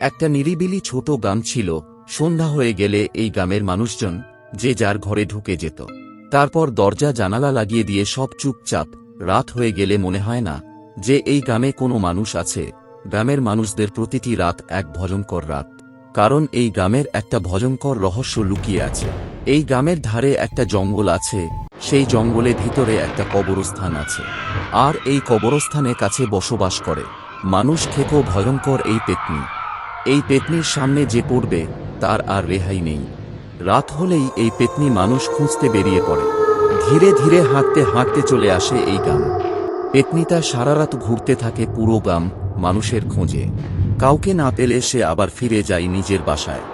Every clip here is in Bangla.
একটা নিরিবিলি ছোট গ্রাম ছিল। সন্ধ্যা হয়ে গেলে এই গ্রামের মানুষজন যে যার ঘরে ঢুকে যেত। তারপর দরজা জানালা লাগিয়ে দিয়ে সব চুপচাপ। রাত হয়ে গেলে মনে হয় না যে এই গ্রামে কোনো মানুষ আছে। গ্রামের মানুষদের প্রতিটি রাত এক ভয়ঙ্কর রাত, কারণ এই গ্রামের একটা ভয়ঙ্কর রহস্য লুকিয়ে আছে। এই গ্রামের ধারে একটা জঙ্গল আছে, সেই জঙ্গলের ভিতরে একটা কবরস্থান আছে, আর এই কবরস্থানের কাছে বসবাস করে মানুষ খেকো ভয়ঙ্কর এই পেতনি। এই পেতনির সামনে যে পড়বে তার আর রেহাই নেই। রাত হলেই এই পেতনি মানুষ খুঁজতে বেরিয়ে পড়ে। ধীরে ধীরে হাঁটতে হাঁটতে চলে আসে এই গ্রাম। পেতনিটা সারা রাত ঘুরতে থাকে পুরো গ্রাম মানুষের খোঁজে। কাউকে না পেলে সে আবার ফিরে যায় নিজের বাসায়।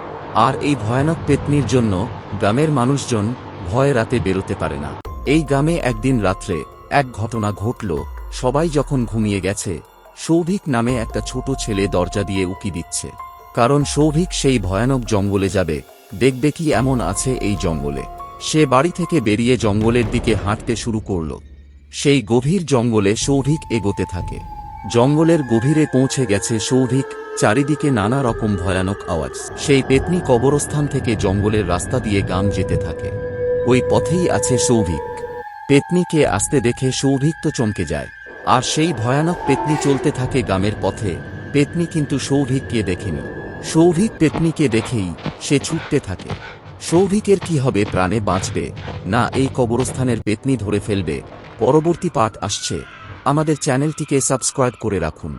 আর এই ভয়ানক পেতনির জন্য গ্রামের মানুষজন ভয়ে রাতে বেরোতে পারে না। এই গ্রামে একদিন রাত্রে এক ঘটনা ঘটল। সবাই যখন ঘুমিয়ে গেছে, সৌভিক নামে একটা ছোট ছেলে দরজা দিয়ে উকি দিচ্ছে। কারণ সৌভিক সেই ভয়ানক জঙ্গলে যাবে, দেখবে কি এমন আছে এই জঙ্গলে। সে বাড়ি থেকে বেরিয়ে জঙ্গলের দিকে হাঁটতে শুরু করল। সেই গভীর জঙ্গলে সৌভিক এগোতে থাকে। জঙ্গলের গভীরে পৌঁছে গেছে সৌভিক। চারিদিকে নানা রকম ভয়ানক আওয়াজ। সেই পেতনি কবরস্থান থেকে জঙ্গলের রাস্তা দিয়ে গ্রাম যেতে থাকে। ওই পথেই আছে সৌভিক। পেতনিকে আসতে দেখে সৌভিক তো চমকে যায়। আর সেই ভয়ানক পেতনি চলতে থাকে গ্রামের পথে। পেতনি কিন্তু সৌভিককে দেখেনি। সৌভিক পেতনিকে দেখেই সে ছুটতে থাকে। সৌভিকের কি হবে, প্রাণে বাঁচবে না এই কবরস্থানের পেতনি ধরে ফেলবে? পরবর্তী পার্ট আসছে। আমাদের চ্যানেলটিকে সাবস্ক্রাইব করে রাখুন।